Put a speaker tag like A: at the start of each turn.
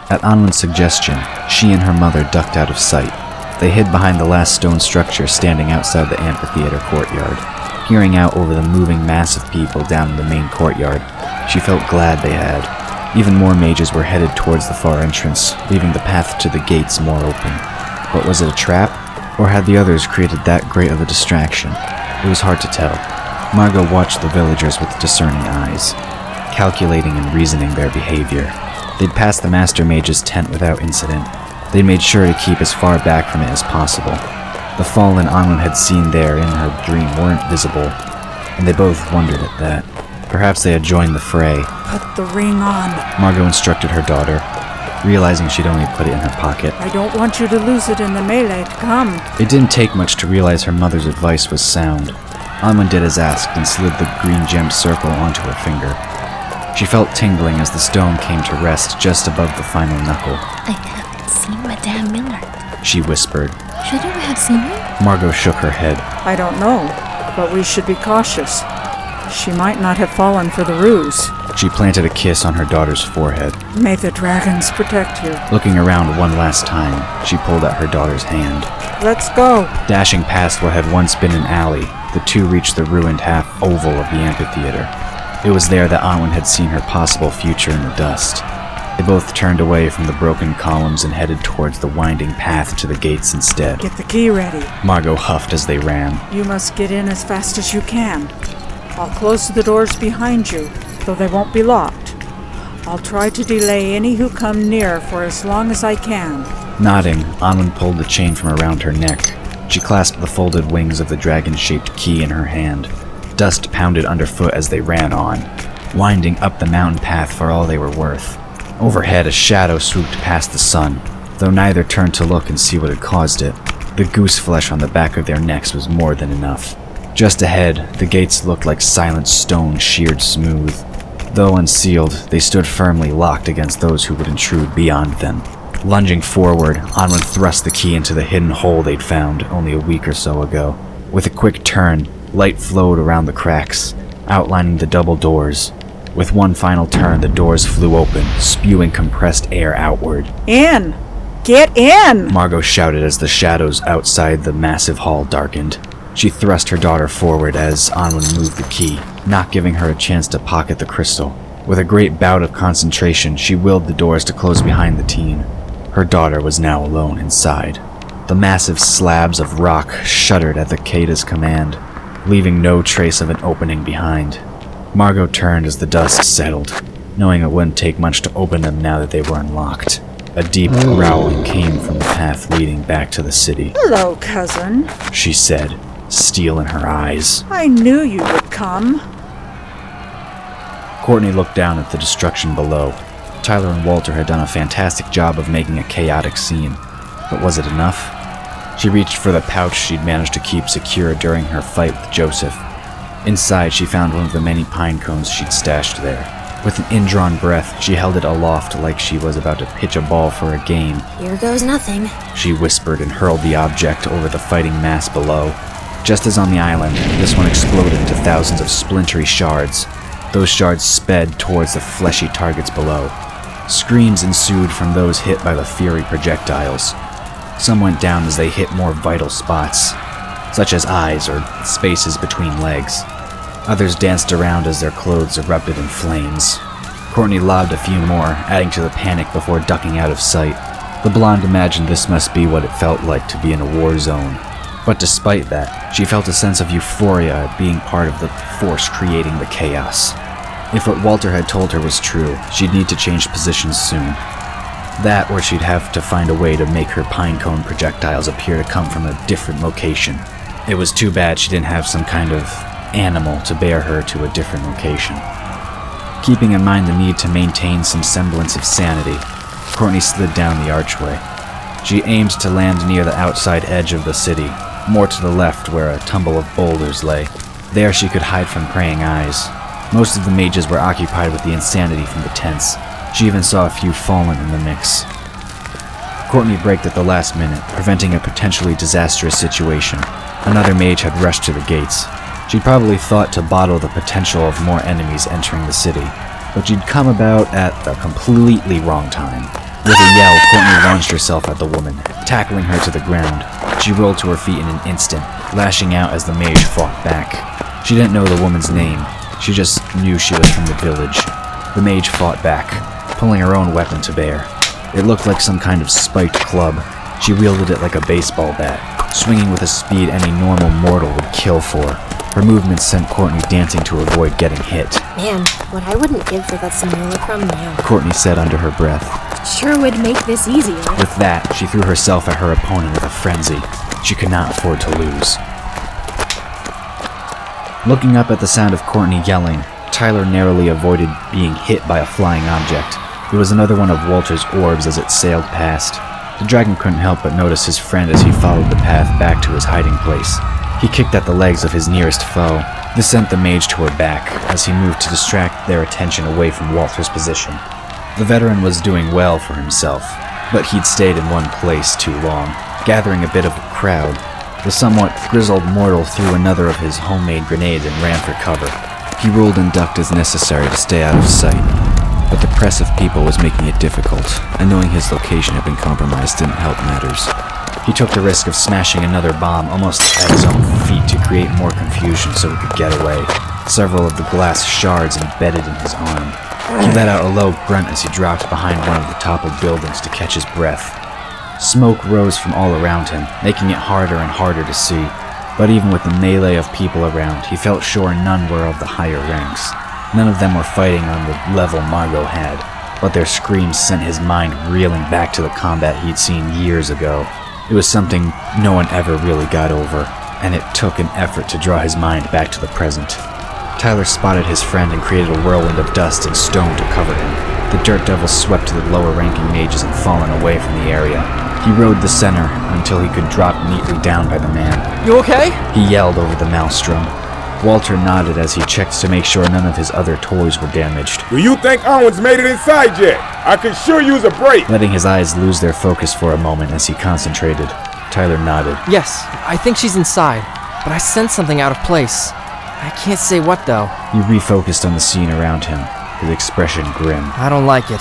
A: At Anwen's suggestion, she and her mother ducked out of sight. They hid behind the last stone structure standing outside the amphitheater courtyard. Peering out over the moving mass of people down in the main courtyard, she felt glad they had. Even more mages were headed towards the far entrance, leaving the path to the gates more open. But was it a trap, or had the others created that great of a distraction? It was hard to tell. Margo watched the villagers with discerning eyes, calculating and reasoning their behavior. They'd passed the Master Mage's tent without incident. They'd made sure to keep as far back from it as possible. The fallen Anwen had seen there in her dream weren't visible, and they both wondered at that. Perhaps they had joined the fray.
B: Put the ring on,
A: Margo instructed her daughter, realizing she'd only put it in her pocket.
B: I don't want you to lose it in the melee. Come.
A: It didn't take much to realize her mother's advice was sound. Anwen did as asked and slid the green gemmed circle onto her finger. She felt tingling as the stone came to rest just above the final knuckle.
C: I haven't seen Madame Miller,
A: she whispered.
C: Should we have seen her?
A: Margo shook her head.
B: I don't know, but we should be cautious. She might not have fallen for the ruse.
A: She planted a kiss on her daughter's forehead.
B: May the dragons protect you.
A: Looking around one last time, she pulled out her daughter's hand.
B: Let's go.
A: Dashing past what had once been an alley, the two reached the ruined half-oval of the amphitheater. It was there that Anwen had seen her possible future in the dust. They both turned away from the broken columns and headed towards the winding path to the gates instead.
B: Get the key ready.
A: Margo huffed as they ran.
B: You must get in as fast as you can. I'll close the doors behind you, though they won't be locked. I'll try to delay any who come near for as long as I can.
A: Nodding, Anwen pulled the chain from around her neck. She clasped the folded wings of the dragon-shaped key in her hand. Dust pounded underfoot as they ran on, winding up the mountain path for all they were worth. Overhead, a shadow swooped past the sun, though neither turned to look and see what had caused it. The goose flesh on the back of their necks was more than enough. Just ahead, the gates looked like silent stone sheared smooth. Though unsealed, they stood firmly locked against those who would intrude beyond them. Lunging forward, Anwen thrust the key into the hidden hole they'd found only a week or so ago. With a quick turn, light flowed around the cracks, outlining the double doors. With one final turn, the doors flew open, spewing compressed air outward.
B: In! Get in!
A: Margo shouted as the shadows outside the massive hall darkened. She thrust her daughter forward as Anwen moved the key, not giving her a chance to pocket the crystal. With a great bout of concentration, she willed the doors to close behind the teen. Her daughter was now alone inside. The massive slabs of rock shuddered at the Kata's command, leaving no trace of an opening behind. Margo turned as the dust settled, knowing it wouldn't take much to open them now that they were unlocked. A deep growling came from the path leading back to the city.
B: Hello, cousin,
A: she said, steel in her eyes.
B: I knew you would come.
A: Courtney looked down at the destruction below. Tyler and Walter had done a fantastic job of making a chaotic scene, but was it enough? She reached for the pouch she'd managed to keep secure during her fight with Joseph. Inside, she found one of the many pine cones she'd stashed there. With an indrawn breath, she held it aloft like she was about to pitch a ball for a game.
C: Here goes nothing,
A: she whispered and hurled the object over the fighting mass below. Just as on the island, this one exploded into thousands of splintery shards. Those shards sped towards the fleshy targets below. Screams ensued from those hit by the fiery projectiles. Some went down as they hit more vital spots, such as eyes or spaces between legs. Others danced around as their clothes erupted in flames. Courtney lobbed a few more, adding to the panic before ducking out of sight. The blonde imagined this must be what it felt like to be in a war zone. But despite that, she felt a sense of euphoria at being part of the force creating the chaos. If what Walter had told her was true, she'd need to change positions soon. That, or she'd have to find a way to make her pinecone projectiles appear to come from a different location. It was too bad she didn't have some kind of animal to bear her to a different location. Keeping in mind the need to maintain some semblance of sanity, Courtney slid down the archway. She aimed to land near the outside edge of the city, more to the left where a tumble of boulders lay. There she could hide from praying eyes. Most of the mages were occupied with the insanity from the tents. She even saw a few fallen in the mix. Courtney braked at the last minute, preventing a potentially disastrous situation. Another mage had rushed to the gates. She'd probably thought to bottle the potential of more enemies entering the city, but she'd come about at the completely wrong time. With a yell, Courtney launched herself at the woman, tackling her to the ground. She rolled to her feet in an instant, lashing out as the mage fought back. She didn't know the woman's name. She just knew she was from the village. The mage fought back, pulling her own weapon to bear. It looked like some kind of spiked club. She wielded it like a baseball bat, swinging with a speed any normal mortal would kill for. Her movements sent Courtney dancing to avoid getting hit.
C: Man, what I wouldn't give for that simulacrum now.
A: Courtney said under her breath.
C: Sure would make this easier.
A: With that, she threw herself at her opponent with a frenzy. She could not afford to lose. Looking up at the sound of Courtney yelling, Tyler narrowly avoided being hit by a flying object. It was another one of Walter's orbs as it sailed past. The dragon couldn't help but notice his friend as he followed the path back to his hiding place. He kicked at the legs of his nearest foe. This sent the mage to her back as he moved to distract their attention away from Walter's position. The veteran was doing well for himself, but he'd stayed in one place too long, gathering a bit of a crowd. The somewhat grizzled mortal threw another of his homemade grenades and ran for cover. He rolled and ducked as necessary to stay out of sight, but the press of people was making it difficult, and knowing his location had been compromised didn't help matters. He took the risk of smashing another bomb almost at his own feet to create more confusion so he could get away. Several of the glass shards embedded in his arm. He let out a low grunt as he dropped behind one of the toppled buildings to catch his breath. Smoke rose from all around him, making it harder and harder to see. But even with the melee of people around, he felt sure none were of the higher ranks. None of them were fighting on the level Margo had, but their screams sent his mind reeling back to the combat he'd seen years ago. It was something no one ever really got over, and it took an effort to draw his mind back to the present. Tyler spotted his friend and created a whirlwind of dust and stone to cover him. The dirt devil swept to the lower-ranking mages and fallen away from the area. He rode the center until he could drop neatly down by the man.
D: You okay?
A: He yelled over the maelstrom. Walter nodded as he checked to make sure none of his other toys were damaged.
E: Do you think Anwen's made it inside yet? I could sure use a break.
A: Letting his eyes lose their focus for a moment as he concentrated, Tyler nodded.
D: Yes, I think she's inside, but I sense something out of place. I can't say what though.
A: He refocused on the scene around him, his expression grim.
D: I don't like it.